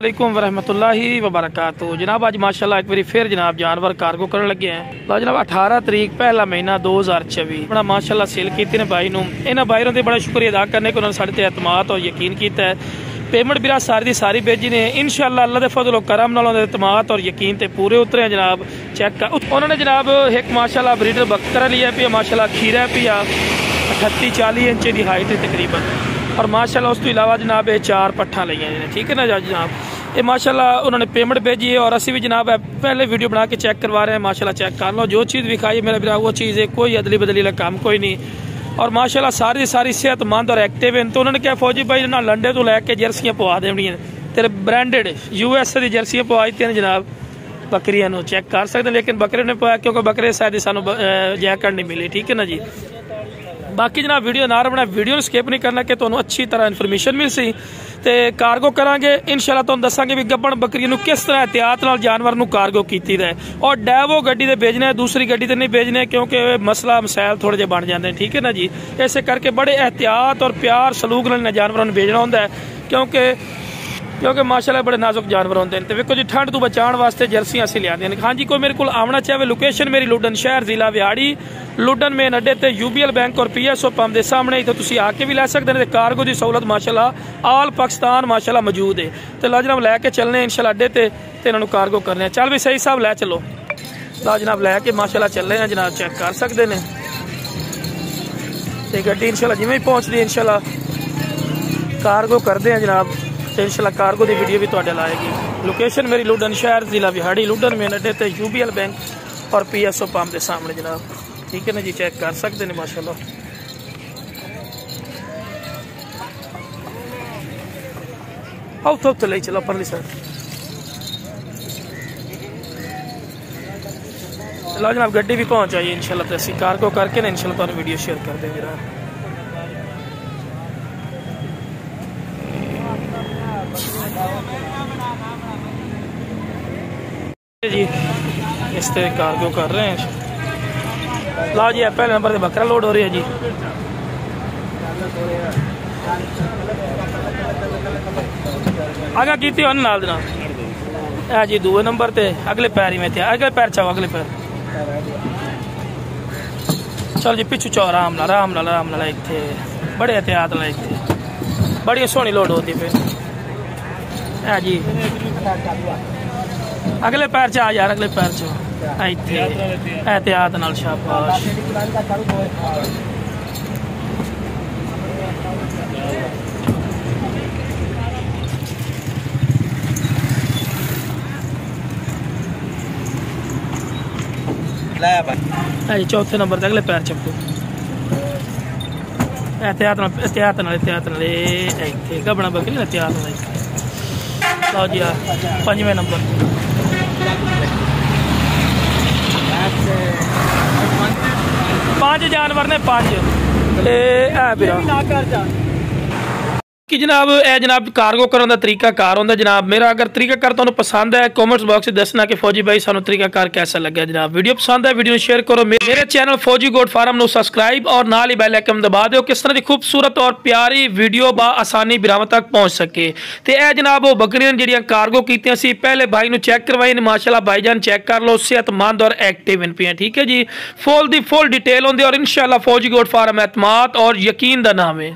वालेकुम वरहमतुल्लाहि वबरकातुहू। जनाब अज माशाल्लाह एक बार फिर जनाब जानवर कार्गो करने लगे हैं। लो जनाब 18 तरीक पहला महीना 2024 बड़ा माशाल्लाह सेल की ने भाई नूं। इन्हां भाईरों का बड़ा शुक्रिया अदा करने को उन्होंने साढ़े ते एतमाद और यकीन किया है। पेमेंट बिरा सारी दी सारी भेजी ने इंशाअल्लाह अल्लाह दे फजल करम नाल उन्होंने एतमाद और यकीन ते पूरे उतरे जनाब। चेक कर उन्होंने जनाब एक माशाल्लाह ब्रीडर बकरा लिया पिया माशाल्लाह खीरा पिया 38-40 इंच की हाइट है तकरीबन। और माशाल्लाह उस तो इलावा जनाब ये 4 पट्ठा लिया ने, ठीक है ना जनाब। ये माशाल्लाह उन्होंने पेमेंट भेजी है और असी भी जनाब पहले वीडियो बना के चेक करवा रहे हैं। माशाल्लाह चेक कर लो, जो चीज़ दिखाई है मेरा बिरा वो चीज़ है, कोई अदली बदली का काम कोई नहीं। और माशाल्लाह सारी सारी सेहतमंद और एक्टिव हैं। तो उन्होंने क्या फौजी भाई ना लंडे तो लैके जर्सियाँ पवा देनी तेरे ब्रांडेड US की जर्सियाँ पवा दी ने जनाब। बकरियां चेक कर सकते हैं, लेकिन बकरे ने पाया क्योंकि बकरे शायद सानू जैकेट नहीं मिली, ठीक है ना जी। बाकी जनाब वीडियो ना रखना, वीडियो स्किप नहीं करना कि तुहानू अच्छी तरह इन्फॉर्मेशन मिल सी। तो कार्गो करांगे इंशाल्लाह, तुहानू दसांगे भी गब्बन बकरी नू किस तरह एहतियात नाल जानवर नू कार्गो कीती दा है। और डैवो गड्डी दे भेजने, दूसरी गड्डी ते नहीं भेजने क्योंकि मसला मसाइल थोड़े जे बन जाते हैं, ठीक है ना जी। इस करके बड़े एहतियात और प्यार सलूक नाल जानवरों नू भेजना होंदा है क्योंकि माशाल्लाह बड़े नाजुक जानवर होंगे। तो वेखो जी ठंड तो बचाने वास्ते जर्सियां असीं लिया दी। हाँ जी, कोई मेरे को आना चाहे, लोकेशन मेरी लुडन शहर जिला विहाड़ी लुडन मेन अड्डे ते UBL बैंक और PSO पंप के सामने ही। तो तुसीं आके भी लै सकते हैं। कार्गो की सहूलत माशाल्लाह ऑल पाकिस्तान माशाल्लाह मौजूद है। तो ला जनाब लैके चलने इंशाल्लाह अड्डे ते इन्होंने कार्गो करने। चल भी सही साहब लै चलो। ला जनाब लैके माशाल्लाह चल रहे हैं जनाब, चेक कर सकते हैं। तो गड्डी इंशाल्लाह जिवें ही पहुँचती है इंशाल्लाह कार्गो करते हैं जनाब। तो इंशाल्लाह कार्गो की वीडियो भी तुहाडे लाएगी। लोकेशन मेरी लुडन शहर जिला विहाड़ी लुडन मेन अड्डे ते UBL बैंक और PSO पंप के सामने जनाब, ठीक है ना जी। चेक कर सकते हैं माशाल्लाह। आओ तो ले चलो परली साइड। लो जनाब गड्डी भी पहुंच आई इंशाल्लाह। तो असीं कार्गो करके ना इंशाल्लाह तुहानू वीडियो शेयर कर देंगे जनाब। जी इस तरह कार्गो कर रहे हैं। ला जी पहले नंबर पे बकरा लोड हो रही है जी। आगे की नाल देना है जी। दूसरे नंबर पे अगले पैर ही में थे, अगले पैर चाहो अगले पैर। चल जी पिछू चाहो आराम नाल इतने बड़े एहतियात नाल इतने बड़ी सोहनी लोड होती पे है जी। अगले पैर च आ यार, अगले पैर च इत्थे एहतियात नाल। शाबाश। जी चौथे नंबर ते अगले पैर चपको एहतियात नाल इत्थे गबना बकरी एहतियात नाल। लो जी पंजवें नंबर 5 जानवर ने 5 कि जनाब ए जनाब कार्गो करने का तरीका कार होंगे जनाब। मेरा अगर तरीका कार तुहानू पसंद है कॉमेंट्स बॉक्स में दसना कि फौजी भाई सानू तरीका कार कैसा लगे जनाब। वीडियो पसंद है वीडियो शेयर करो। मेरे चैनल फौजी गोट फार्म नू सब्सक्राइब और नाल ही बेल आइकन दबा दो किस तरह की खूबसूरत और प्यारी वीडियो बा आसानी बिरावां तक पहुँच सके। तो यह जनाब वो बकरियां जिहड़ियां कार्गो कीतियां सी पहले भाई नू चेक करवाई ने माशाल्लाह भाईजान चेक कर लो, सेहतमंद और एक्टिव इन पियां, ठीक है जी। फुल दी फुल डिटेल होंदी और इंशाल्लाह फौजी गोट फार्म एतमाद और यकीन दा नाम है।